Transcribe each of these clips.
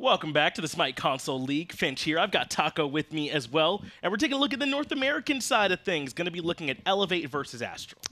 Welcome back to the Smite Console League. Finch here. I've got Taco with me as well, and we're taking a look at the North American side of things. Going to be looking at Elevate versus Astral.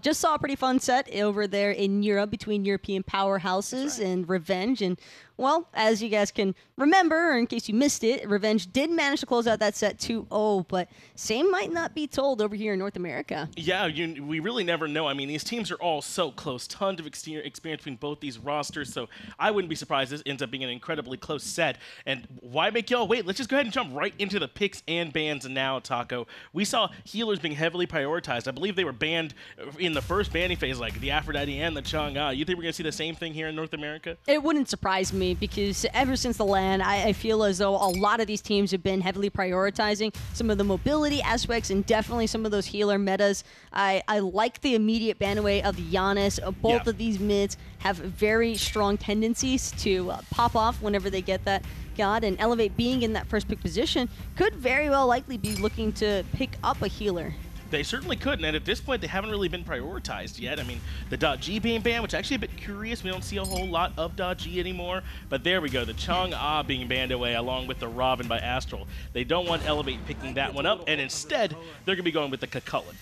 Just saw a pretty fun set over there in Europe between European powerhouses and Revenge. And, well, as you guys can remember, or in case you missed it, Revenge did manage to close out that set 2-0, but same might not be told over here in North America. Yeah, we really never know. I mean, these teams are all so close. Tons of experience between both these rosters, so I wouldn't be surprised this ends up being an incredibly close set. And why make y'all wait? Let's just go ahead and jump right into the picks and bans now, Taco. We saw healers being heavily prioritized. I believe they were banned in the first banning phase, like the Aphrodite and the Chang'e. You think we're going to see the same thing here in North America? It wouldn't surprise me because ever since the LAN, I feel as though a lot of these teams have been heavily prioritizing some of the mobility aspects and definitely some of those healer metas. I like the immediate ban away of Giannis. Both of these mids have very strong tendencies to pop off whenever they get that god, and Elevate being in that first pick position could very well likely be looking to pick up a healer. They certainly could, and at this point, they haven't really been prioritized yet. I mean, the .G being banned, which actually a bit curious. We don't see a whole lot of .G anymore, but there we go. The Chang'e being banned away along with the Robin by Astral. They don't want Elevate picking that one up, and instead, they're going to be going with the Chulainn.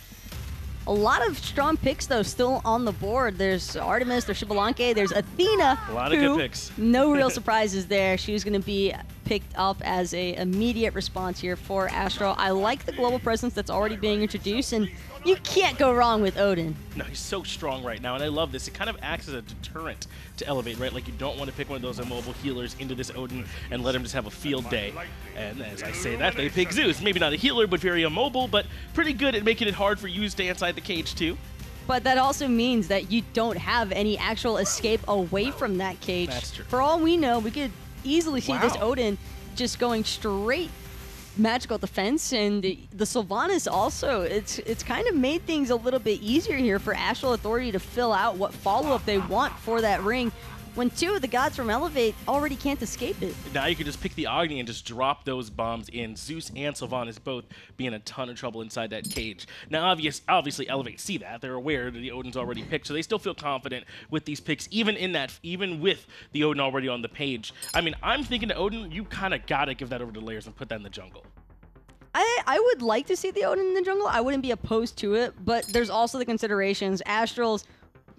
A lot of strong picks, though, still on the board. There's Artemis, there's Chulainn, there's Athena. A lot of good picks. No real surprises there. She's going to be picked up as an immediate response here for Astral. I like the global presence that's already being introduced, and you can't go wrong with Odin. No, he's so strong right now, and I love this. It kind of acts as a deterrent to Elevate, right? Like, you don't want to pick one of those immobile healers into this Odin and let him just have a field day. And as I say that, they pick Zeus. Maybe not a healer, but very immobile, but pretty good at making it hard for you to stay inside the cage, too. But that also means that you don't have any actual escape away from that cage. That's true. For all we know, we could easily see this Odin just going straight magical defense, and the Sylvanus also, it's kind of made things a little bit easier here for Astral Authority to fill out what follow-up they want for that ring when two of the gods from Elevate already can't escape it. Now you can just pick the Agni and just drop those bombs in. Zeus and Sylvanus both be in a ton of trouble inside that cage. Now obviously Elevate see that. They're aware that the Odin's already picked, so they still feel confident with these picks, even with the Odin already on the page. I mean, I'm thinking to Odin, you kind of got to give that over to Layers and put that in the jungle. I would like to see the Odin in the jungle. I wouldn't be opposed to it, but there's also the considerations. Astrals,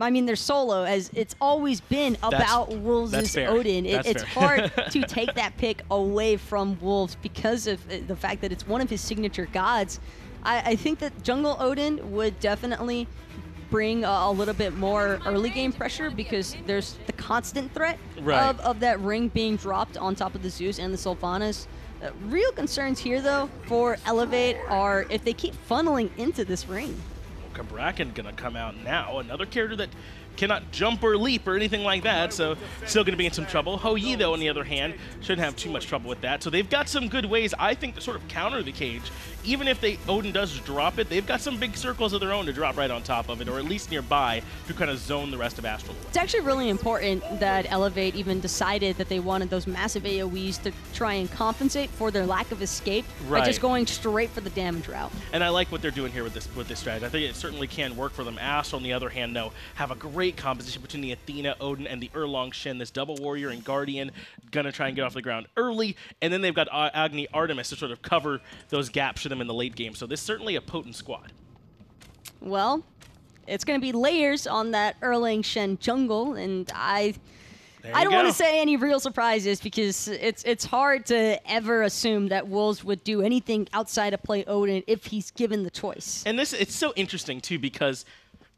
I mean, they're solo, as it's always been about Wolves' Odin. It's hard to take that pick away from Wolves because of the fact that it's one of his signature gods. I think that jungle Odin would definitely bring a little bit more early game pressure because there's the constant threat of that ring being dropped on top of the Zeus and the Sylvanus. Real concerns here, though, for Elevate are if they keep funneling into this ring. Cabrakan gonna come out now, another character that cannot jump or leap or anything like that, so still going to be in some trouble. Hou-Yi, though, on the other hand, shouldn't have too much trouble with that. So they've got some good ways, I think, to sort of counter the cage. Even if Odin does drop it, they've got some big circles of their own to drop right on top of it, or at least nearby, to kind of zone the rest of Astral. It's actually really important that Elevate even decided that they wanted those massive AoEs to try and compensate for their lack of escape by just going straight for the damage route. And I like what they're doing here with this strategy. I think it certainly can work for them. Astral, on the other hand, though, have a great composition between the Athena, Odin, and the Erlang Shen. This double warrior and guardian gonna try and get off the ground early, and then they've got Agni, Artemis to sort of cover those gaps for them in the late game. So this is certainly a potent squad. Well, it's gonna be Layers on that Erlang Shen jungle, and I don't want to say any real surprises because it's hard to ever assume that Wolves would do anything outside of play Odin if he's given the choice. And it's so interesting too because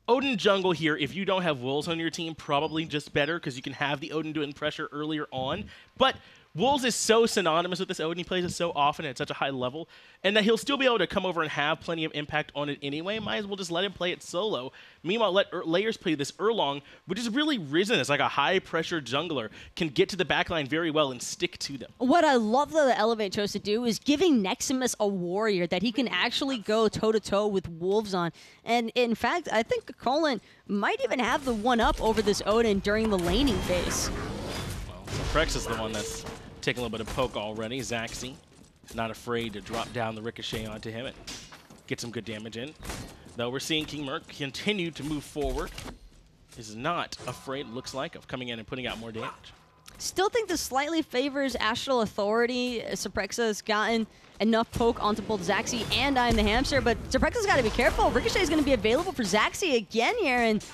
Odin jungle here, if you don't have Wolves on your team, probably just better because you can have the Odin doing pressure earlier on. But Wolves is so synonymous with this Odin. He plays it so often at such a high level, and that he'll still be able to come over and have plenty of impact on it anyway. Might as well just let him play it solo. Meanwhile, let Layers play this Erlang, which has really risen as like a high-pressure jungler, can get to the backline very well and stick to them. What I love that the Elevate chose to do is giving Nexamiss a warrior that he can actually go toe-to-toe with Wolves on. And in fact, I think Chulainn might even have the one-up over this Odin during the laning phase. Well, Cyprexa's the one that's taking a little bit of poke already. Zachsy, not afraid to drop down the ricochet onto him and get some good damage in. Though we're seeing KingMyrK continue to move forward. Is not afraid, looks like, of coming in and putting out more damage. Still think this slightly favors Astral Authority. Cyprexa has gotten enough poke onto both Zachsy and IAmTheHamster, but Cyprexa's got to be careful. Ricochet is going to be available for Zachsy again here, and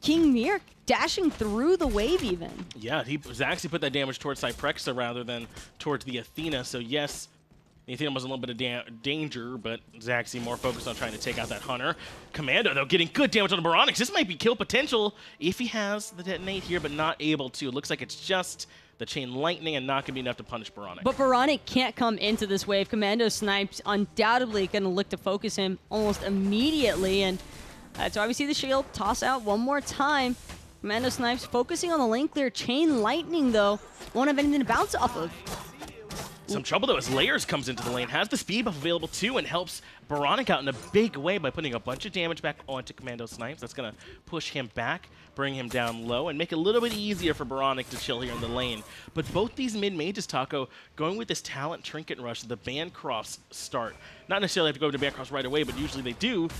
KingMyrK dashing through the wave even. Yeah, Zachsy put that damage towards Cyprexa rather than towards the Athena, so yes, the Athena was a little bit of danger, but Zachsy more focused on trying to take out that Hunter. Commando, though, getting good damage on the Oboronic. This might be kill potential if he has the detonate here, but not able to. It looks like it's just the Chain Lightning and not going to be enough to punish Oboronic. But Oboronic can't come into this wave. Commando Snipes undoubtedly going to look to focus him almost immediately, and that's why we see the shield toss out one more time. Commando Snipes focusing on the lane clear. Chain Lightning, though, won't have anything to bounce off of. Some trouble, though, as Layers comes into the lane, has the speed buff available, too, and helps Oboronic out in a big way by putting a bunch of damage back onto Commando Snipes. That's going to push him back, bring him down low, and make it a little bit easier for Oboronic to chill here in the lane. But both these mid-mages, Taco, going with this talent trinket rush, the Bancrofts start. Not necessarily have to go to Bancrofts right away, but usually they do.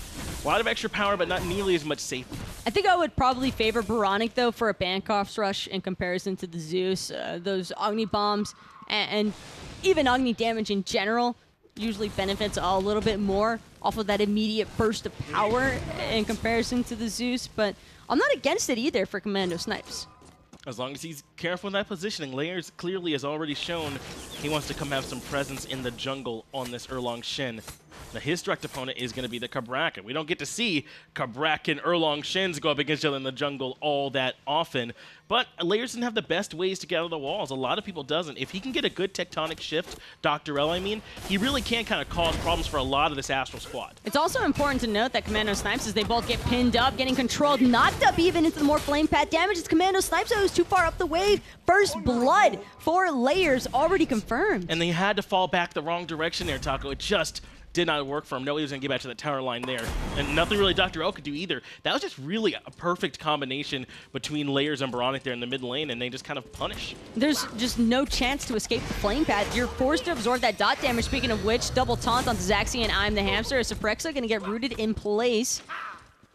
A lot of extra power, but not nearly as much safety. I think I would probably favor Oboronic, though, for a Bancrofts rush in comparison to the Zeus. Those Agni bombs and even Agni damage in general usually benefits a little bit more off of that immediate burst of power in comparison to the Zeus, but I'm not against it either for Commando Snipes. As long as he's careful in that positioning. Layers clearly has already shown he wants to come have some presence in the jungle on this Erlang Shen. Now his direct opponent is going to be the Cabrakan. We don't get to see Cabrakan Erlang Shens go up against each other in the jungle all that often, but Layers doesn't have the best ways to get out of the walls. A lot of people doesn't. If he can get a good tectonic shift, DoctorL I mean, he really can kind of cause problems for a lot of this Astral squad. It's also important to note that Commando Snipes, as they both get pinned up, getting controlled, knocked up even into the more flame path damage. It's Commando Snipes who's too far up the wave. First blood for Layers already confirmed. And they had to fall back the wrong direction there, Taco. It just did not work for him. No, he was going to get back to the tower line there. And nothing really DoctorL could do either. That was just really a perfect combination between Layers and Oboronic there in the mid lane, and they just kind of punish. There's just no chance to escape the flame path. You're forced to absorb that dot damage. Speaking of which, double taunt onto Zachsy and IAmTheHamster. Cyprexa going to get rooted in place,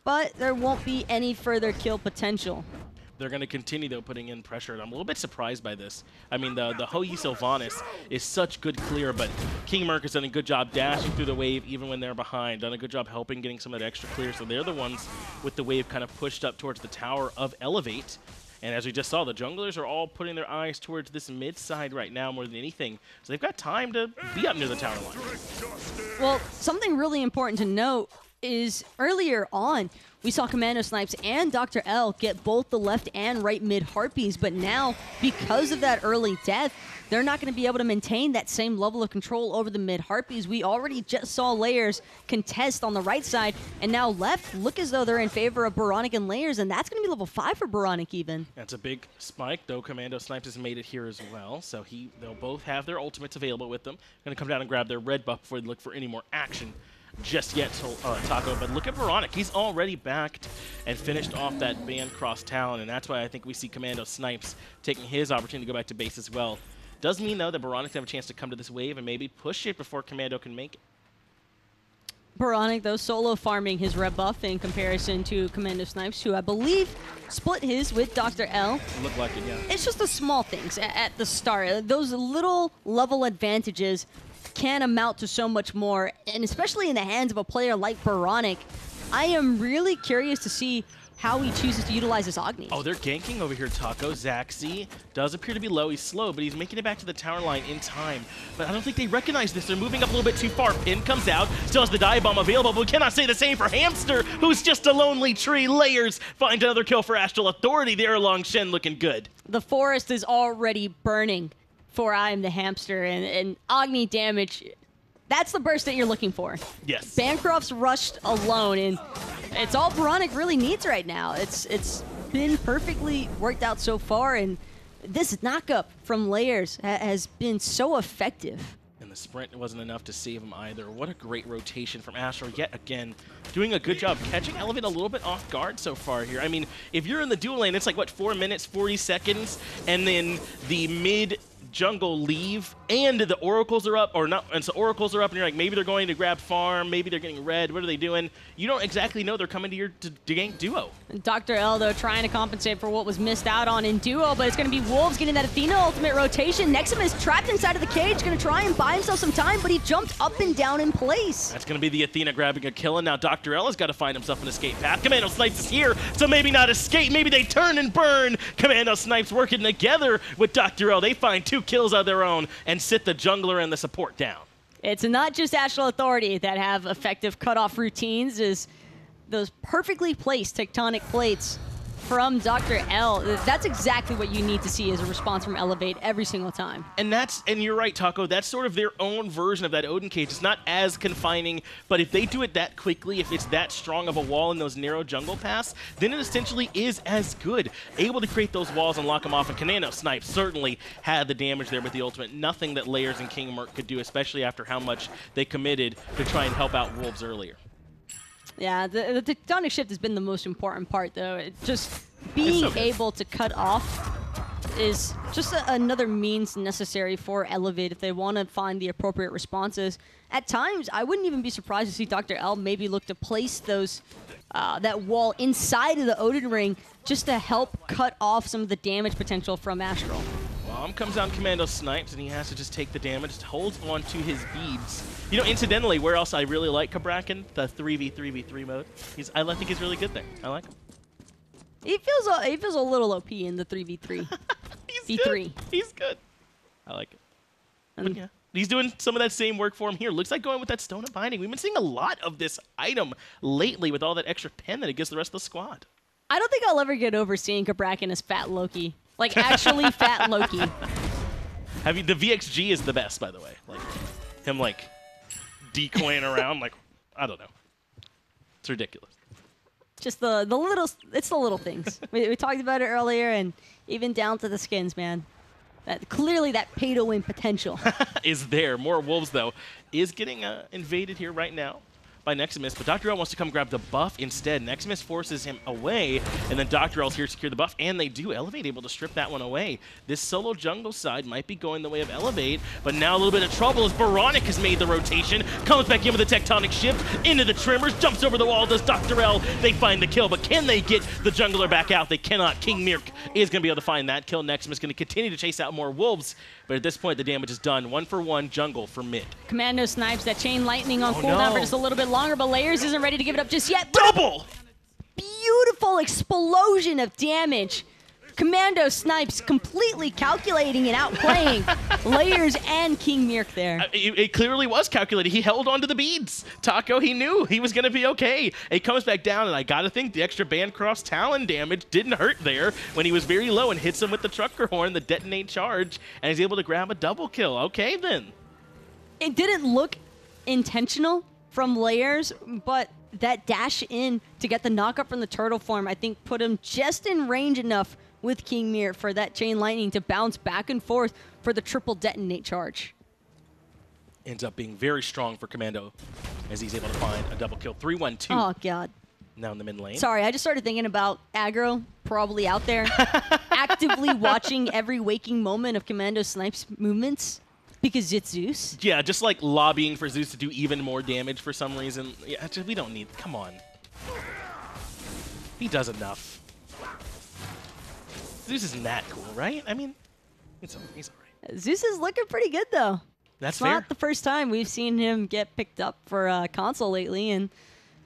but there won't be any further kill potential. They're going to continue, though, putting in pressure. And I'm a little bit surprised by this. I mean, the Hou-Yi Sylvanus is such good clear, but KingMyrK has done a good job dashing through the wave even when they're behind. Done a good job helping getting some of that extra clear. So they're the ones with the wave kind of pushed up towards the tower of Elevate. And as we just saw, the junglers are all putting their eyes towards this mid side right now more than anything. So they've got time to be up near the tower line. Well, something really important to note is earlier on, we saw Commando Snipes and DoctorL get both the left and right mid harpies, but now, because of that early death, they're not going to be able to maintain that same level of control over the mid harpies. We already just saw Layers contest on the right side, and now left look as though they're in favor of Oboronic and Layers, and that's going to be level 5 for Oboronic even. That's a big spike, though Commando Snipes has made it here as well, so they'll both have their ultimates available with them. Going to come down and grab their red buff before they look for any more action just yet, Taco. But look at Oboronic. He's already backed and finished off that Bancrofts talent, and that's why I think we see Commando Snipes taking his opportunity to go back to base as well. Does mean, though, that Oboronic have a chance to come to this wave and maybe push it before Commando can make it. Oboronic, though, solo farming his red buff in comparison to Commando Snipes, who I believe split his with DoctorL. Looked like it, yeah. It's just the small things at the start. Those little level advantages can amount to so much more, and especially in the hands of a player like Oboronic, I am really curious to see how he chooses to utilize his Agni. Oh, they're ganking over here, Taco. Zachsy does appear to be low. He's slow, but he's making it back to the tower line in time. But I don't think they recognize this. They're moving up a little bit too far. Pin comes out, still has the dive bomb available, but we cannot say the same for Hamster, who's just a lonely tree. Layers find another kill for Astral Authority. The Erlang Shen looking good. The forest is already burning for IAmTheHamster, and Agni damage, that's the burst that you're looking for. Yes. Bancrofts rushed alone, and it's all Oboronic really needs right now. It's been perfectly worked out so far, and this knockup from Layers has been so effective. And the sprint wasn't enough to save him either. What a great rotation from Astral yet again. Doing a good job catching Elevate a little bit off guard so far here. I mean, if you're in the dual lane, it's like, what, 4 minutes, 40 seconds, and then the mid jungle leave and the oracles are up, or not, and so oracles are up and you're like, maybe they're going to grab farm, maybe they're getting red, what are they doing? You don't exactly know they're coming to your to gank duo. DoctorL, though, trying to compensate for what was missed out on in duo, but it's going to be Wolves getting that Athena ultimate rotation. Nexamiss trapped inside of the cage, going to try and buy himself some time, but he jumped up and down in place. That's going to be the Athena grabbing a kill, and now DoctorL has got to find himself an escape path. Commando Snipes is here, so maybe not escape, maybe they turn and burn. Commando Snipes working together with DoctorL. They find 2 kills of their own and sit the jungler and the support down. It's not just Astral Authority that have effective cutoff routines, is those perfectly placed tectonic plates from DoctorL. That's exactly what you need to see as a response from Elevate every single time. And you're right, Taco, that's sort of their own version of that Odin cage. It's not as confining, but if they do it that quickly, if it's that strong of a wall in those narrow jungle paths, then it essentially is as good. Able to create those walls and lock them off, and Commando Snipes certainly had the damage there with the ultimate. Nothing that Layers and KingMyrK could do, especially after how much they committed to try and help out Wolves earlier. Yeah, the tectonic shift has been the most important part, though. Just being able to cut off is just another means necessary for Elevate if they want to find the appropriate responses. At times, I wouldn't even be surprised to see DoctorL maybe look to place those that wall inside of the Odin ring just to help cut off some of the damage potential from Astral. Bomb comes down Commando Snipes, and he has to just take the damage, holds on to his beads. You know, incidentally, where else I really like Cabrakan? The 3v3v3 mode. I think he's really good there. I like him. He feels a little OP in the 3v3. He's good. He's good. I like it. But yeah, he's doing some of that same work for him here. Looks like going with that Stone of Binding. We've been seeing a lot of this item lately with all that extra pen that it gives the rest of the squad. I don't think I'll ever get over seeing Cabrakan as Fat Loki. Like, actually Fat Loki. The VXG is the best, by the way. Like, him, like, decoying around. Like, I don't know. It's ridiculous. Just the little things. we talked about it earlier, and even down to the skins, man. Clearly that pay-to-win potential is there. MOR Wolves, though, is getting invaded here right now by Nexamiss, but DoctorL wants to come grab the buff instead. Nexamiss forces him away, and then DoctorL's here to secure the buff, and they do. Elevate able to strip that one away. This solo jungle side might be going the way of Elevate, but now a little bit of trouble as oBoronic has made the rotation, comes back in with a tectonic shift into the Tremors, jumps over the wall, does DoctorL. They find the kill, but can they get the jungler back out? They cannot. KingMyrK is going to be able to find that kill. Nexamiss going to continue to chase out MOR Wolves, but at this point, the damage is done. 1-for-1 jungle for mid. Commando Snipes, that chain lightning on cooldown for just a little bit longer, but Layers isn't ready to give it up just yet. Double! Beautiful explosion of damage. Commando Snipes completely calculating and outplaying Layers and KingMyrK there. It clearly was calculated. He held onto the beads. Taco, he knew he was going to be okay. He comes back down, and I got to think the extra Bancroft's Talon damage didn't hurt there when he was very low and hits him with the Trucker Horn, the detonate charge, and he's able to grab a double kill. Okay, then. It didn't look intentional from Layers, but that dash in to get the knockup from the turtle form, I think, put him just in range enough with KingMyrK for that chain lightning to bounce back and forth for the triple detonate charge. Ends up being very strong for Commando as he's able to find a double kill. 3-1-2. Oh, God. Now in the mid lane. Sorry, I just started thinking about aggro, probably out there, actively watching every waking moment of Commando Snipes' movements because it's Zeus. Yeah, just like lobbying for Zeus to do even more damage for some reason. Yeah, we don't need, come on. He does enough. Zeus isn't that cool, right? I mean, he's all right. Zeus is looking pretty good, though. That's it's fair. Not the first time we've seen him get picked up for console lately, and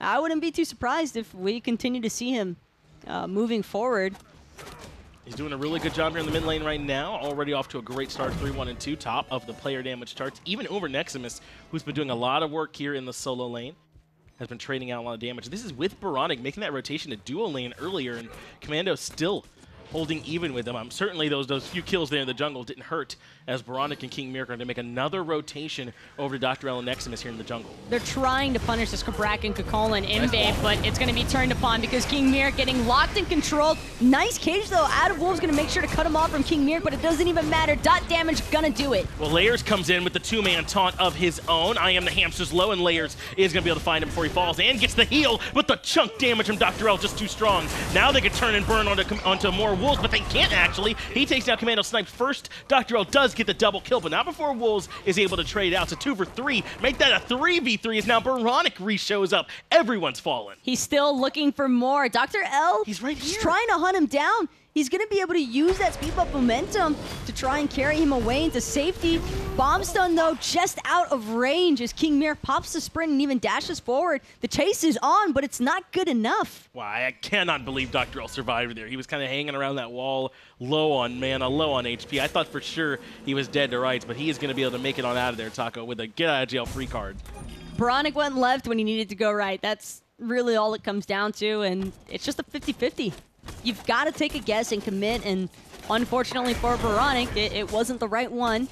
I wouldn't be too surprised if we continue to see him moving forward. He's doing a really good job here in the mid lane right now. Already off to a great start, 3-1-2, top of the player damage charts, even over Nexamiss, who's been doing a lot of work here in the solo lane. Has been trading out a lot of damage. This is with oBoronic making that rotation to dual lane earlier, and Commando still holding even with them. Certainly those few kills there in the jungle didn't hurt, as oBoronic and KingMyrK are going to make another rotation over to DoctorL and Nexamiss here in the jungle. They're trying to punish this Cabrakan, Chulainn, invade, but it's going to be turned upon because KingMyrK getting locked and controlled. Nice cage, though, out of Wolves, going to make sure to cut him off from KingMyrK, but it doesn't even matter. Dot damage going to do it. Well, Layers comes in with the two-man taunt of his own. IAmTheHamster's low, and Layers is going to be able to find him before he falls, and gets the heal, but the chunk damage from DoctorL just too strong. Now they can turn and burn onto MOR Wolves, but they can't actually. He takes down Commando Snipe first. DoctorL does get the double kill, but not before Wolves is able to trade out. So 2 for 3. Make that a 3v3 as now oBoronic re-shows up. Everyone's fallen. He's still looking for more. DoctorL, he's right here. He's trying to hunt him down. He's going to be able to use that speed bump momentum to try and carry him away into safety. Bomb stun, though, just out of range as KingMyrK pops the sprint and even dashes forward. The chase is on, but it's not good enough. Wow, I cannot believe DoctorL survived there. He was kind of hanging around that wall, low on mana, low on HP. I thought for sure he was dead to rights, but he is going to be able to make it on out of there, Taco, with a get-out-of-jail-free card. oBoronic went left when he needed to go right. That's really all it comes down to, and it's just a 50-50. You've got to take a guess and commit, and unfortunately for oBoronic, it wasn't the right one.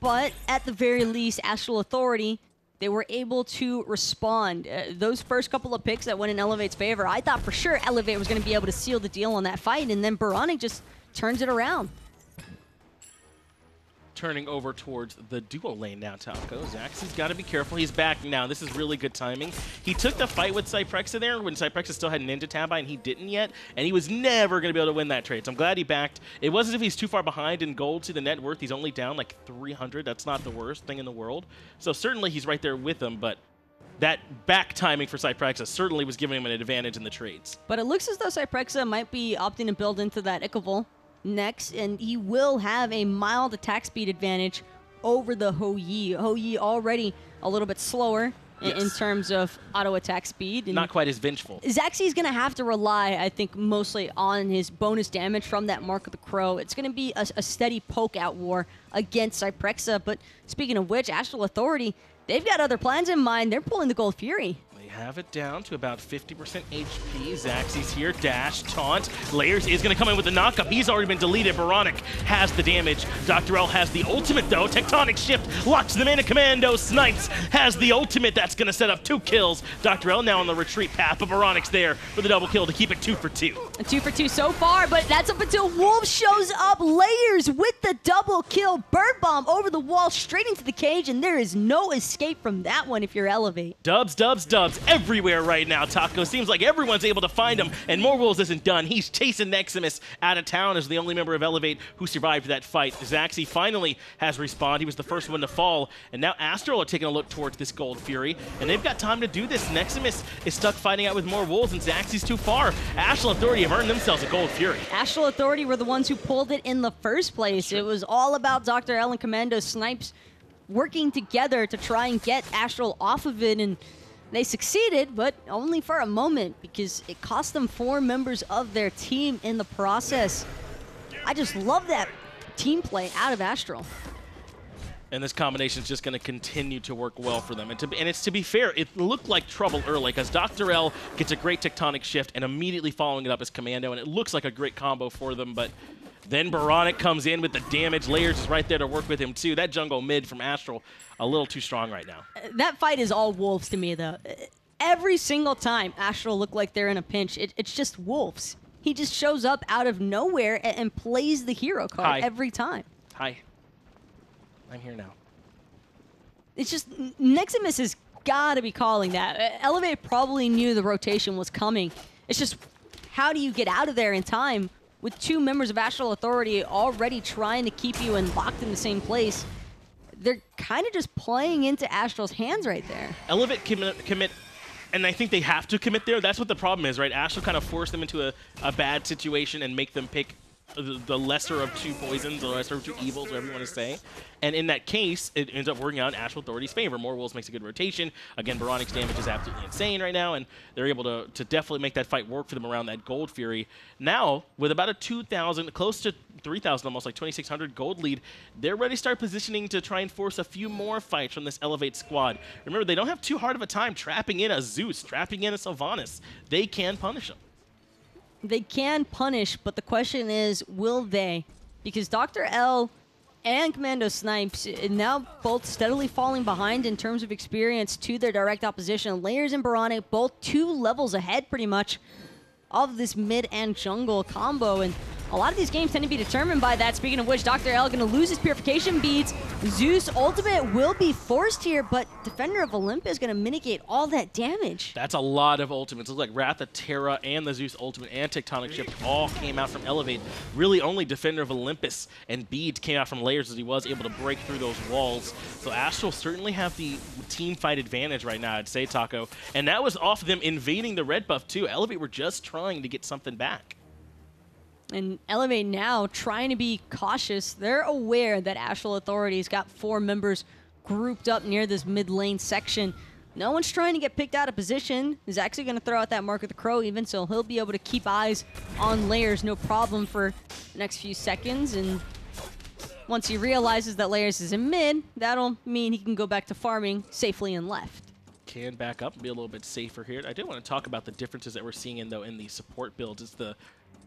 But at the very least, Astral Authority, they were able to respond. Those first couple of picks that went in Elevate's favor, I thought for sure Elevate was going to be able to seal the deal on that fight, and then oBoronic just turns it around. Turning over towards the duo lane now, Taco. Zachsy's got to be careful. He's back now. This is really good timing. He took the fight with Cyprexa there when Cyprexa still had Ninja Tabi and he didn't yet, and he was never going to be able to win that trade. So I'm glad he backed. It wasn't as if he's too far behind in gold to the net worth. He's only down like 300. That's not the worst thing in the world. So certainly he's right there with him, but that back timing for Cyprexa certainly was giving him an advantage in the trades. But it looks as though Cyprexa might be opting to build into that Ichaival next, and he will have a mild attack speed advantage over the Hou-Yi. Hou-Yi already a little bit slower in terms of auto attack speed. And not quite as vengeful. Zachsy is going to have to rely, I think, mostly on his bonus damage from that Mark of the Crow. It's going to be a steady poke-out war against Cyprexa. But speaking of which, Astral Authority, they've got other plans in mind. They're pulling the Gold Fury. Have it down to about 50% HP. Zachsy's here. Dash, taunt. Layers is going to come in with the knockup. He's already been deleted. oBoronic has the damage. DoctorL has the ultimate, though. Tectonic Shift locks them in. A Commando Snipes has the ultimate. That's going to set up 2 kills. DoctorL now on the retreat path. oBoronic's there for the double kill to keep it 2 for 2. 2 for 2 so far, but that's up until Wolves shows up. Layers with the double kill. Bird Bomb over the wall, straight into the cage, and there is no escape from that one if you're Elevate. Dubs, dubs, dubs. Everywhere right now, Taco. Seems like everyone's able to find him, and MOR Wolves isn't done. He's chasing Nexamiss out of town as the only member of Elevate who survived that fight. Zachsy finally has respawned. He was the first one to fall, and now Astral are taking a look towards this Gold Fury, and they've got time to do this. Nexamiss is stuck fighting out with MOR Wolves, and Zachsy's too far. Astral Authority have earned themselves a Gold Fury. Astral Authority were the ones who pulled it in the first place. Sure. It was all about DoctorL and Commando Snipes working together to try and get Astral off of it, and they succeeded, but only for a moment, because it cost them 4 members of their team in the process. I just love that team play out of Astral. And this combination is just going to continue to work well for them. And it's to be fair, it looked like trouble early, because DoctorL gets a great Tectonic Shift and immediately following it up as Commando, and it looks like a great combo for them, but then oBoronic comes in with the damage. Layers is right there to work with him, too. That jungle mid from Astral, a little too strong right now. That fight is all Wolves to me, though. Every single time Astral look like they're in a pinch, it's just Wolves. He just shows up out of nowhere and plays the hero card every time. Hi. I'm here now. It's just, Nexamiss has got to be calling that. Elevate probably knew the rotation was coming. It's just, how do you get out of there in time with 2 members of Astral Authority already trying to keep you and locked in the same place? They're kind of just playing into Astral's hands right there. Elevate commit, and I think they have to commit there. That's what the problem is, right? Astral kind of forced them into a bad situation and make them pick the lesser of 2 poisons, or lesser of 2 evils, whatever you want to say. And in that case, it ends up working out in Astral Authority's favor. MOR Wolves makes a good rotation. Again, oBoronic's damage is absolutely insane right now, and they're able to definitely make that fight work for them around that Gold Fury. Now, with about a 2,000, close to 3,000, almost like 2,600 gold lead, they're ready to start positioning to try and force a few more fights from this Elevate squad. Remember, they don't have too hard of a time trapping in a Zeus, trapping in a Sylvanus. They can punish them. They can punish, but the question is, will they? Because DoctorL and Commando Snipes now both steadily falling behind in terms of experience to their direct opposition. Layers and oBoronic both 2 levels ahead pretty much of this mid and jungle combo, and a lot of these games tend to be determined by that. Speaking of which, DoctorL going to lose his purification beads. Zeus ultimate will be forced here, but Defender of Olympus is going to mitigate all that damage. That's a lot of ultimates. It looks like Wrath of Terra and the Zeus ultimate and Tectonic Shift all came out from Elevate. Really only Defender of Olympus and Beads came out from Layers as he was able to break through those walls. So Astral certainly have the team fight advantage right now, I'd say, Taco. And that was off them invading the red buff too. Elevate were just trying to get something back. And Elevate now trying to be cautious. They're aware that Astral Authority's got 4 members grouped up near this mid lane section. No one's trying to get picked out of position. Zachsy going to throw out that Mark of the Crow even, so he'll be able to keep eyes on Layers, no problem for the next few seconds. And once he realizes that Layers is in mid, that'll mean he can go back to farming safely and left. Can back up and be a little bit safer here. I did want to talk about the differences that we're seeing in the support builds. It's the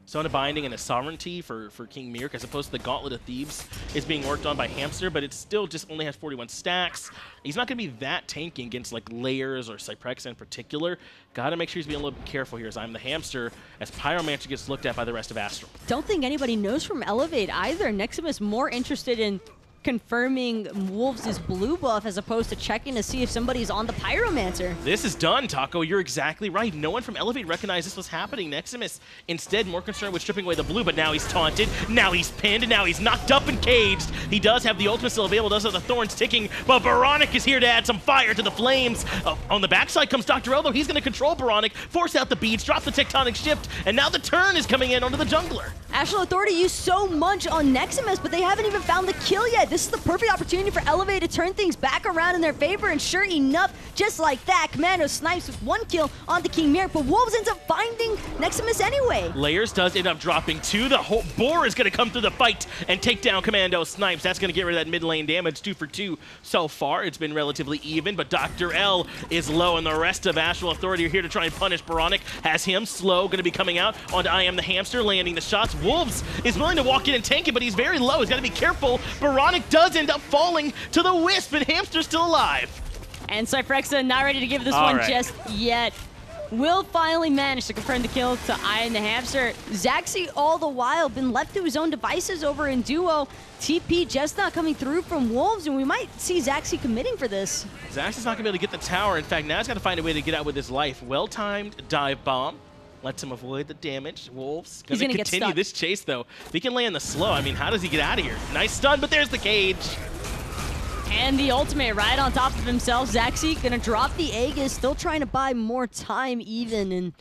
Zone of Binding and a Sovereignty for KingMyrK, as opposed to the Gauntlet of Thebes is being worked on by Hamster, but it still just only has 41 stacks. He's not going to be that tanky against like Layers or Cyprexa in particular. Got to make sure he's being a little bit careful here as IAmTheHamster, as Pyromancer gets looked at by the rest of Astral. Don't think anybody knows from Elevate either. Nexamiss more interested in confirming Wolves' blue buff as opposed to checking to see if somebody's on the Pyromancer. This is done, Taco. You're exactly right. No one from Elevate recognized this was happening. Nexamiss instead more concerned with stripping away the blue, but now he's taunted, now he's pinned, and now he's knocked up and caged. He does have the ultimate still available, does have the thorns ticking, but oBoronic is here to add some fire to the flames. On the backside comes DoctorL, though. He's going to control oBoronic, force out the beads, drop the Tectonic Shift, and now the turn is coming in onto the jungler. Astral Authority used so much on Nexamiss, but they haven't even found the kill yet. This is the perfect opportunity for Elevate to turn things back around in their favor, and sure enough, just like that, Commando snipes with 1 kill on the KingMyrK, but Wolves ends up finding Nexamiss anyway. Layers does end up dropping 2. The whole Boar is going to come through the fight and take down Commando snipes. That's going to get rid of that mid lane damage. 2 for 2 so far. It's been relatively even, but DoctorL is low, and the rest of Astral Authority are here to try and punish oBoronic. Has him slow, going to be coming out onto IAmTheHamster, landing the shots. Wolves is willing to walk in and tank it, but he's very low. He's got to be careful. oBoronic does end up falling to the Wisp, and Hamster's still alive. And Cyprexa not ready to give this one just yet. Will finally manage to confirm the kill to IAmTheHamster. Zachsy all the while been left to his own devices over in duo. TP just not coming through from Wolves, and we might see Zachsy committing for this. Zachsy's not going to be able to get the tower. In fact, now he's got to find a way to get out with his life. Well-timed dive bomb. Lets him avoid the damage. Wolves going to continue this chase, though. If he can land the slow, I mean, how does he get out of here? Nice stun, but there's the cage. And the ultimate right on top of himself. Zachsy going to drop the Aegis, still trying to buy more time even, and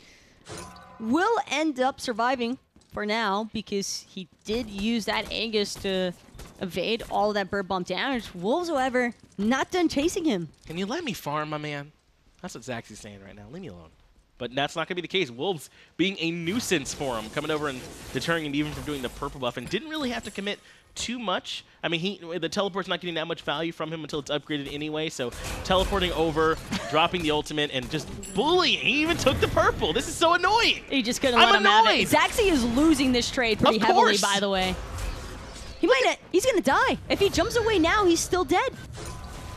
will end up surviving for now because he did use that Aegis to evade all of that bird bomb damage. Wolves, however, not done chasing him. Can you let me farm, my man? That's what Zachsy's saying right now. Leave me alone. But that's not going to be the case. Wolves being a nuisance for him, coming over and deterring him even from doing the purple buff, and didn't really have to commit too much. I mean, the teleport's not getting that much value from him until it's upgraded anyway, so teleporting over, dropping the ultimate, and just bullying. He even took the purple. This is so annoying. He just couldn't let him have it. Zachsy is losing this trade pretty heavily, by the way. He's going to die. If he jumps away now, he's still dead.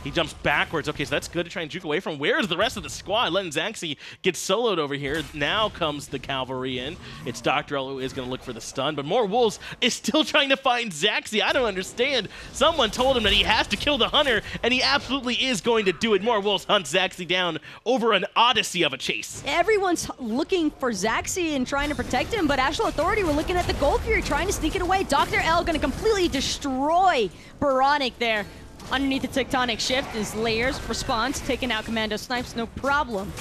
He jumps backwards. Okay, so that's good to try and juke away from. Where's the rest of the squad? Letting Zachsy get soloed over here. Now comes the cavalry in. It's DoctorL who is going to look for the stun, but MOR Wolves is still trying to find Zachsy. I don't understand. Someone told him that he has to kill the hunter, and he absolutely is going to do it. MOR Wolves hunt Zachsy down over an odyssey of a chase. Everyone's looking for Zachsy and trying to protect him, but Astral Authority were looking at the Gold Fury, trying to sneak it away. DoctorL going to completely destroy oBoronic there. Underneath the Tectonic Shift is Layers response, taking out Commando snipes, no problem.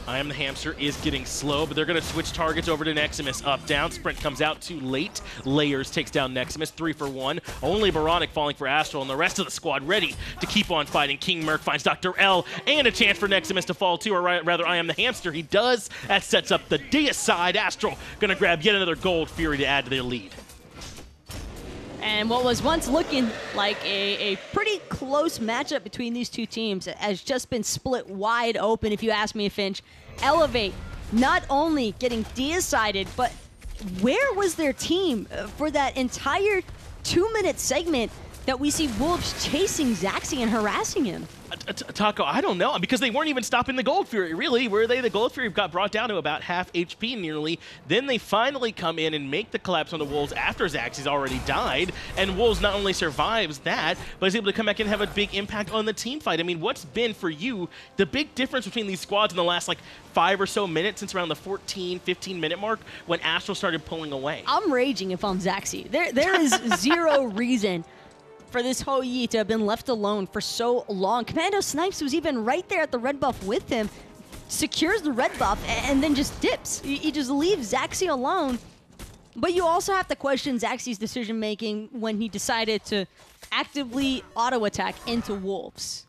IAmTheHamster is getting slow, but they're going to switch targets over to Nexamiss. Up, down, sprint comes out too late. Layers takes down Nexamiss, 3 for 1. Only oBoronic falling for Astral, and the rest of the squad ready to keep on fighting. KingMyrK finds DoctorL, and a chance for Nexamiss to fall too, or rather IAmTheHamster. He does. That sets up the deicide. Astral going to grab yet another Gold Fury to add to their lead. And what was once looking like a pretty close matchup between these two teams has just been split wide open, if you ask me, Finch. Elevate not only getting decided, but where was their team for that entire 2-minute segment? that we see Wolves chasing Zachsy and harassing him? Taco, I don't know, because they weren't even stopping the Gold Fury, really, were they? The Gold Fury got brought down to about half HP nearly. Then they finally come in and make the collapse on the Wolves after Zachsy's already died, and Wolves not only survives that, but is able to come back and have a big impact on the team fight. I mean, what's been for you the big difference between these squads in the last like 5 or so minutes since around the 14, 15-minute mark when Astral started pulling away? I'm raging if I'm Zachsy. There is zero reason for this Hou Yi to have been left alone for so long. Commando Snipes was even right there at the red buff with him, secures the red buff, and then just dips. He just leaves Zachsy alone. But you also have to question Zachsy's decision-making when he decided to actively auto-attack into Wolves.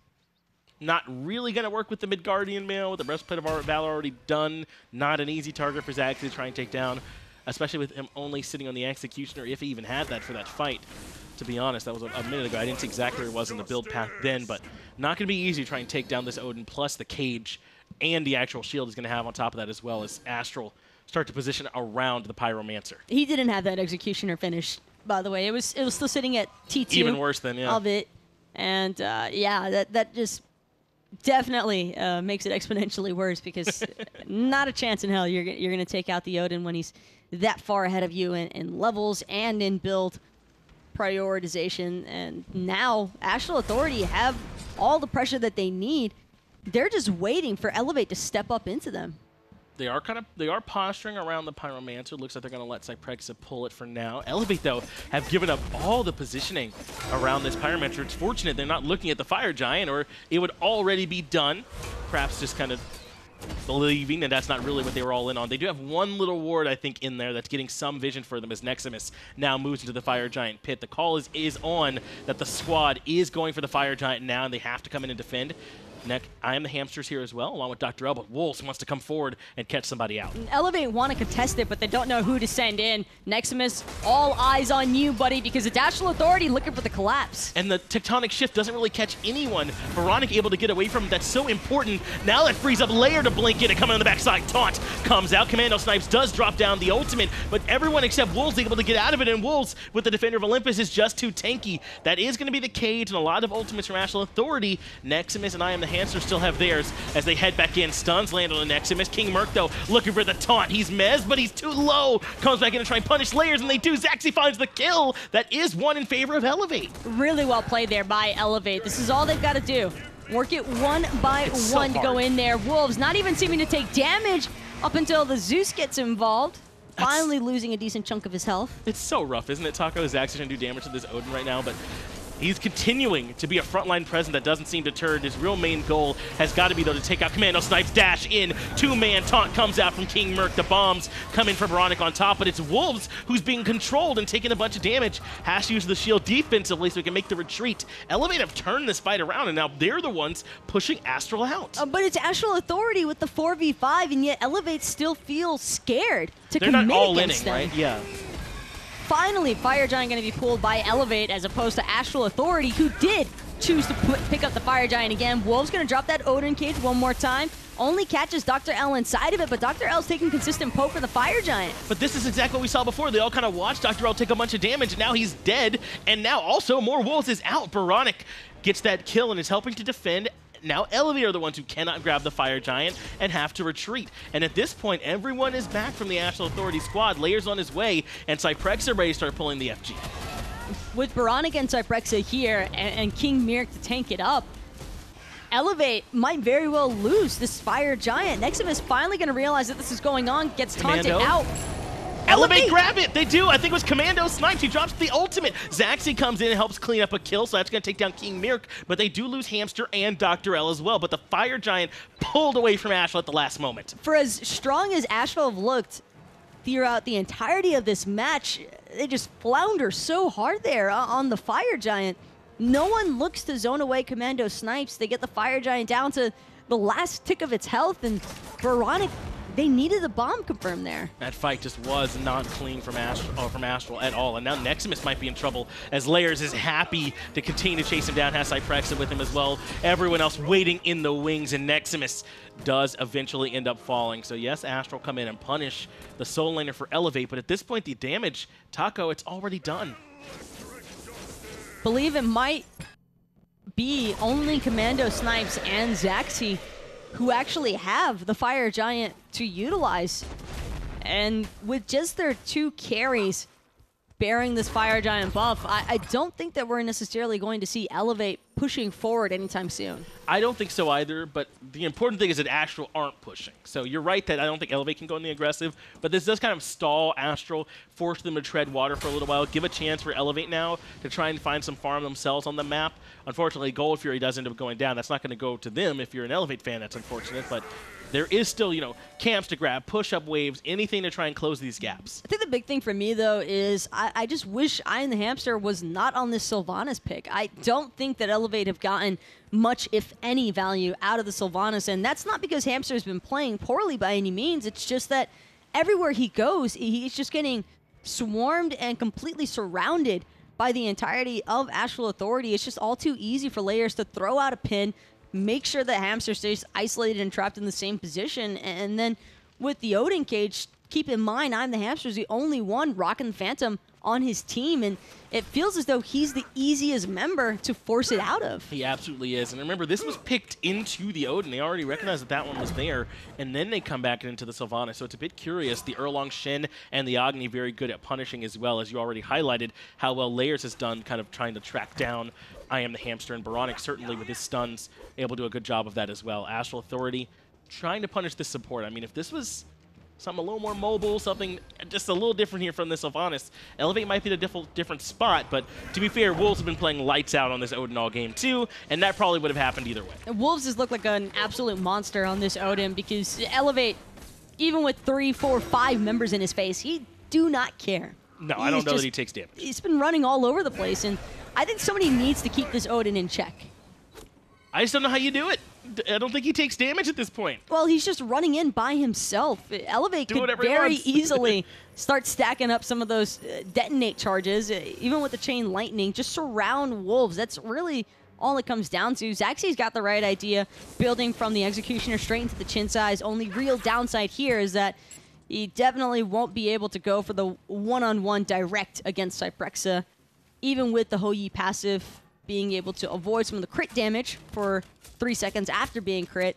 Not really going to work with the Midgardian mail, with the Breastplate of Valor already done. Not an easy target for Zachsy to try and take down, especially with him only sitting on the Executioner, if he even had that for that fight. To be honest, that was a minute ago. I didn't see exactly where it was in the build path then, but not going to be easy to try and take down this Odin, plus the cage and the actual shield he's going to have on top of that, as well as Astral start to position around the Pyromancer. He didn't have that Executioner finish, by the way. It was still sitting at T2. Even worse than, yeah. Of it. And, yeah, that just definitely makes it exponentially worse, because not a chance in hell you're going to take out the Odin when he's that far ahead of you in levels and in build prioritization. And now Astral Authority have all the pressure that they need. They're just waiting for Elevate to step up into them. They are posturing around the Pyromancer. Looks like they're going to let Cyprexa pull it for now. Elevate, though, have given up all the positioning around this Pyromancer. It's fortunate they're not looking at the Fire Giant, or it would already be done. Perhaps just kind of believing that that's not really what they were all in on. They do have one little ward, I think, in there that's getting some vision for them as Nexamiss now moves into the Fire Giant pit. The call is on that the squad is going for the Fire Giant now, and they have to come in and defend. IAmTheHamster's here as well, along with DoctorL, but Wolves wants to come forward and catch somebody out. Elevate want to contest it, but they don't know who to send in. Nexamiss, all eyes on you, buddy, because it's Astral Authority looking for the collapse. And the tectonic shift doesn't really catch anyone. Oboronic able to get away from it. That's so important. Now that frees up Layer to blink in and come on the backside. Taunt comes out. Commando Snipes does drop down the ultimate, but everyone except Wolves able to get out of it, and Wolves with the Defender of Olympus is just too tanky. That is going to be the cage, and a lot of ultimates from Astral Authority. Nexamiss and IAmTheHamster still have theirs as they head back in. Stuns land on the Nexamiss. KingMyrK, though, looking for the taunt. He's mez, but he's too low. Comes back in and try and punish Layers, and they do. Zachsy finds the kill. That is one in favor of Elevate. Really well played there by Elevate. This is all they've got to do. Work it one by one to go in there. Wolves not even seeming to take damage up until the Zeus gets involved. Finally losing a decent chunk of his health. It's so rough, isn't it, Taco? Zachsy's trying to do damage to this Odin right now, but he's continuing to be a frontline presence that doesn't seem deterred. His real main goal has got to be, though, to take out Commando Snipes. Dash in. Two-man taunt comes out from KingMyrK. The bombs come in for Oboronic on top, but it's Wolves who's being controlled and taking a bunch of damage. Has to use the shield defensively so he can make the retreat. Elevate have turned this fight around, and now they're the ones pushing Astral out. But it's Astral Authority with the 4v5, and yet Elevate still feels scared to They're commit not all against inning, them. right? Yeah. Finally, Fire Giant going to be pulled by Elevate as opposed to Astral Authority, who did choose to pick up the Fire Giant again. Wolves going to drop that Odin cage one more time. Only catches DoctorL inside of it, but DoctorL's taking consistent poke for the Fire Giant. But this is exactly what we saw before. They all kind of watched DoctorL take a bunch of damage, and now he's dead. And now also MOR Wolves is out. Oboronic gets that kill and is helping to defend. Now Elevate are the ones who cannot grab the Fire Giant and have to retreat. And at this point, everyone is back from the Astral Authority squad. Layers on his way, and Cyprexa ready to start pulling the FG. With Oboronic and Cyprexa here, and KingMyrK to tank it up, Elevate might very well lose this Fire Giant. Nexamiss finally going to realize that this is going on, gets taunted out. Elevate grab it! They do! I think it was Commando Snipes. He drops the ultimate. Zachsy comes in and helps clean up a kill, so that's going to take down KingMyrK, but they do lose Hamster and DoctorL as well. But the Fire Giant pulled away from Astral at the last moment. For as strong as Astral have looked throughout the entirety of this match, they just flounder so hard there on the Fire Giant. No one looks to zone away Commando Snipes. They get the Fire Giant down to the last tick of its health, and Oboronic, they needed the bomb confirmed there. That fight just was not clean from Astral at all. And now Nexamiss might be in trouble as Layers is happy to continue to chase him down, has Cyprexa with him as well. Everyone else waiting in the wings, and Nexamiss does eventually end up falling. So yes, Astral come in and punish the solo laner for Elevate, but at this point the damage, Taco, it's already done. believe it might be only Commando Snipes and Zachsy who actually have the Fire Giant to utilize. And with just their 2 carries bearing this Fire Giant buff, I don't think that we're necessarily going to see Elevate pushing forward anytime soon. I don't think so either, but the important thing is that Astral aren't pushing. So you're right that I don't think Elevate can go in the aggressive, but this does kind of stall Astral, force them to tread water for a little while, give a chance for Elevate now to try and find some farm themselves on the map. Unfortunately, Gold Fury does end up going down. That's not going to go to them if you're an Elevate fan. That's unfortunate, but there is still, you know, camps to grab, push-up waves, anything to try and close these gaps. I think the big thing for me, though, is I just wish IAmTheHamster was not on this Sylvanus pick. I don't think that Elevate have gotten much, if any, value out of the Sylvanus, and that's not because Hamster's been playing poorly by any means. It's just that everywhere he goes, he's just getting swarmed and completely surrounded by the entirety of Astral Authority. It's just all too easy for Layers to throw out a pin, make sure that Hamster stays isolated and trapped in the same position. And then with the Odin cage, keep in mind, IAmTheHamster is the only one rocking Phantom on his team, and it feels as though he's the easiest member to force it out of. He absolutely is. And remember, this was picked into the Odin. They already recognized that that one was there, and then they come back into the Sylvanus. So it's a bit curious. The Erlang, Shen, and the Agni very good at punishing as well, as you already highlighted how well Layers has done kind of trying to track down IAmTheHamster, and Oboronic certainly with his stuns able to do a good job of that as well. Astral Authority trying to punish this support. I mean, if this was something a little more mobile, something just a little different here from the Sylvanus, Elevate might be the different spot, but to be fair, Wolves have been playing lights out on this Odin all game too, and that probably would have happened either way. And Wolves has looked like an absolute monster on this Odin because Elevate, even with 3, 4, 5 members in his face, he do not care. No, I don't know that he takes damage. He's been running all over the place, and I think somebody needs to keep this Odin in check. I just don't know how you do it. I don't think he takes damage at this point. Well, he's just running in by himself. Elevate could very easily start stacking up some of those detonate charges, even with the chain lightning. Just surround Wolves. That's really all it comes down to. Zachsy's got the right idea, building from the Executioner straight into the chin size. Only real downside here is that he definitely won't be able to go for the one-on-one direct against Cyprexa, even with the Hou-Yi passive being able to avoid some of the crit damage for 3 seconds after being crit.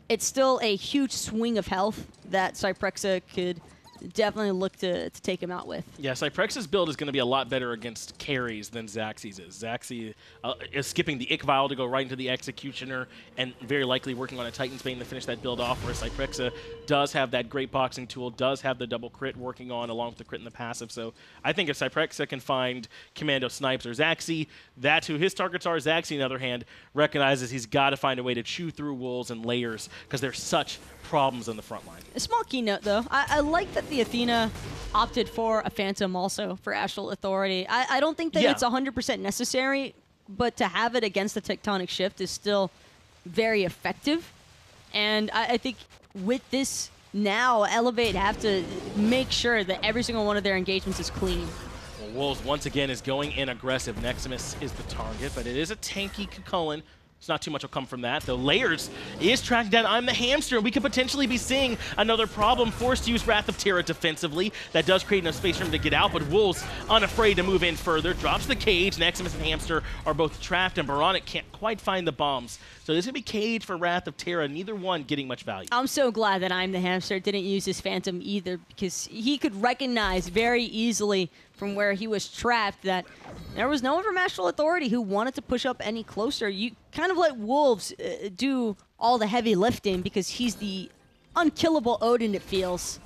It's still a huge swing of health that Cyprexa could definitely look to take him out with. Yeah, Cyprexa's build is going to be a lot better against carries than Zachsy's is. Zachsy is skipping the Ick Vial to go right into the Executioner and very likely working on a Titan's Bane to finish that build off, whereas Cyprexa does have that great boxing tool, does have the double crit working on along with the crit and the passive. So I think if Cyprexa can find Commando Snipes or Zachsy, that's who his targets are. Zachsy, on the other hand, recognizes he's got to find a way to chew through Wolves and Layers because there's such problems on the front line. A small keynote, though. I like that the Athena opted for a Phantom also for Astral Authority. I don't think that it's 100% necessary, but to have it against the Tectonic Shift is still very effective. And I think with this now, Elevate have to make sure that every single one of their engagements is clean. Well, Wolves once again is going in aggressive. Nexamiss is the target, but it is a tanky Chulainn. So not too much will come from that, though Layers is tracking down IAmTheHamster, and we could potentially be seeing another problem. Forced to use Wrath of Terra defensively. That does create enough space for him to get out, but Wolves unafraid to move in further. Drops the cage. Nexamiss and Hamster are both trapped, and Oboronic can't quite find the bombs. So there's going to be cage for Wrath of Terra, neither one getting much value. I'm so glad that IAmTheHamster didn't use his Phantom either, because he could recognize very easily from where he was trapped that there was no one from Astral Authority who wanted to push up any closer. You kind of let Wolves do all the heavy lifting because he's the unkillable Odin, it feels.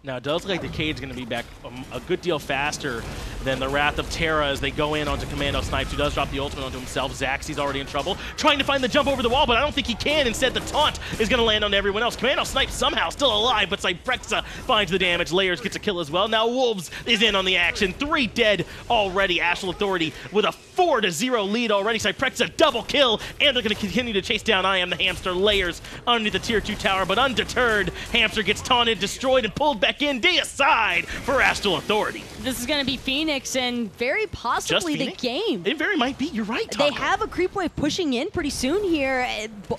Now, it does look like the cage is going to be back a good deal faster than the Wrath of Terra as they go in onto Commando Snipes, who does drop the ultimate onto himself. Zachsy's already in trouble, trying to find the jump over the wall, but I don't think he can. Instead, the taunt is going to land on everyone else. Commando Snipes somehow still alive, but Cyprexa finds the damage. Layers gets a kill as well. Now Wolves is in on the action. 3 dead already. Astral Authority with a 4-0 lead already. Cyprexa double kill, and they're going to continue to chase down IAmTheHamster. Layers underneath the Tier 2 tower, but undeterred. Hamster gets taunted, destroyed, and pulled back in. Deicide for Astral Authority. This is going to be Phoenix and very possibly the game. It very might be. You're right, Taco. They have a creep wave pushing in pretty soon here.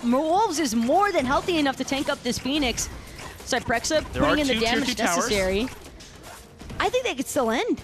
Wolves is more than healthy enough to tank up this Phoenix. Cyprexa putting in the damage necessary. I think they could still end.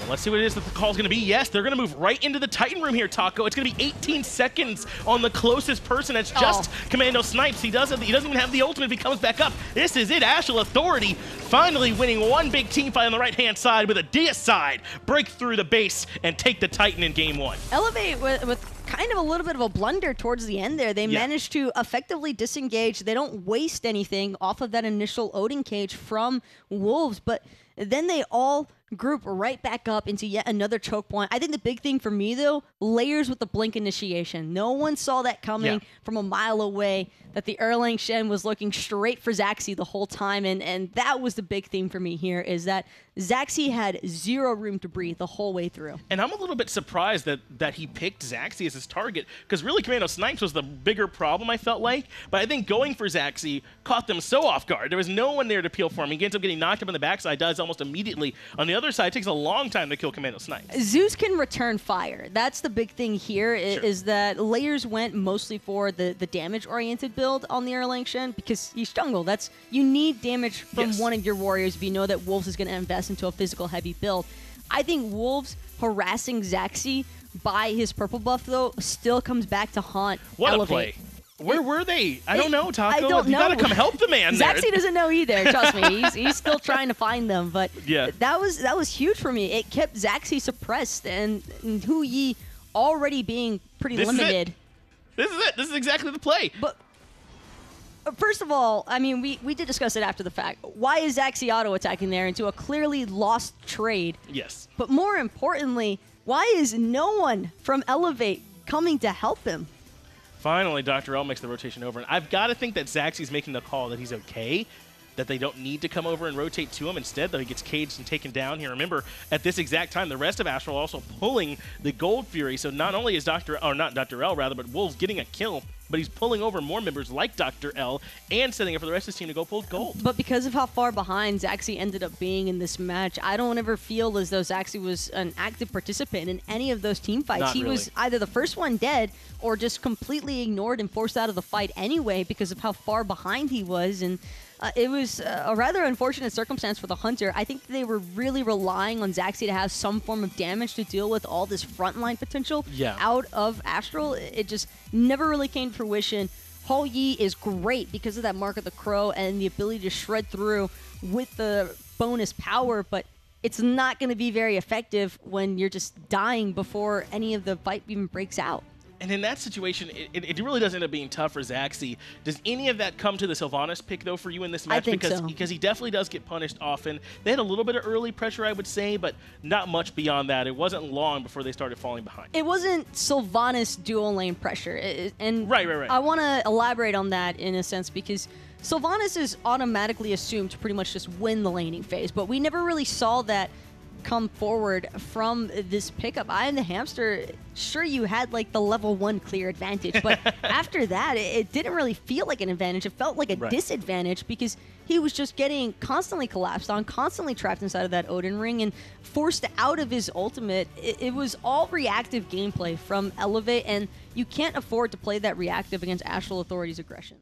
Let's see what it is that the call is going to be. Yes, they're going to move right into the Titan room here, Taco. It's going to be 18 seconds on the closest person. It's just Commando Snipes. He doesn't even have the ultimate if he comes back up. This is it. Astral Authority finally winning one big team fight on the right-hand side with a deicide. Break through the base and take the Titan in game 1. Elevate with kind of a little bit of a blunder towards the end there. They managed to effectively disengage. They don't waste anything off of that initial Odin cage from Wolves, but then they all group right back up into yet another choke point. I think the big thing for me, though, Layers with the blink initiation. No one saw that coming from a mile away, that the Erlang Shen was looking straight for Zachsy the whole time, and that was the big thing for me here, is that Zachsy had zero room to breathe the whole way through. And I'm a little bit surprised that he picked Zachsy as his target, because really Commando Snipes was the bigger problem, I felt like. But I think going for Zachsy caught them so off guard. There was no one there to peel for him. He ends up getting knocked up on the backside, dies almost immediately. On the other side, it takes a long time to kill Commando Snipes. Zeus can return fire. That's the big thing here, is that Layers went mostly for the damage-oriented build on the Erlang Shen, because he's jungle. You need damage from one of your warriors if you know that Wolves is going to invest into a physical-heavy build. I think Wolves harassing Zachsy by his purple buff, though, still comes back to haunt Elevate. A play. Where were they? I don't know, Taco. I don't know. You gotta come help the man there. Zachsy doesn't know either, trust me. He's still trying to find them, but that was huge for me. It kept Zachsy suppressed, and Hu Yi already being pretty limited. This is it. This is exactly the play. But first of all, I mean, we did discuss it after the fact. Why is Zachsy auto-attacking there into a clearly lost trade? Yes. But more importantly, why is no one from Elevate coming to help him? Finally, DoctorL makes the rotation over, and I've got to think that Zachsy's making the call that he's okay, that they don't need to come over and rotate to him. Instead, though, he gets caged and taken down here. Remember, at this exact time, the rest of Astral are also pulling the Gold Fury, so not only is not DoctorL rather, but Wolves getting a kill, but he's pulling over more members like DoctorL and setting up for the rest of his team to go pull gold. But because of how far behind Zachsy ended up being in this match, I don't ever feel as though Zachsy was an active participant in any of those team fights. He was either the first one dead or just completely ignored and forced out of the fight anyway because of how far behind he was. And it was a rather unfortunate circumstance for the Hunter. I think they were really relying on Zachsy to have some form of damage to deal with all this frontline potential out of Astral. It just never really came to fruition. Hu Yi is great because of that Mark of the Crow and the ability to shred through with the bonus power, but it's not going to be very effective when you're just dying before any of the fight even breaks out. And in that situation, it really does end up being tough for Zachsy. Does any of that come to the Sylvanus pick, though, for you in this match? I think so. Because he definitely does get punished often. They had a little bit of early pressure, I would say, but not much beyond that. It wasn't long before they started falling behind. It wasn't Sylvanus dual lane pressure. Right. I want to elaborate on that in a sense because Sylvanus is automatically assumed to pretty much just win the laning phase, but we never really saw that come forward from this pickup. IAmTheHamster, sure, you had like the level 1 clear advantage, but after that, it didn't really feel like an advantage. It felt like a disadvantage because he was just getting constantly collapsed on, constantly trapped inside of that Odin ring and forced out of his ultimate. It was all reactive gameplay from Elevate, and you can't afford to play that reactive against Astral Authority's aggression.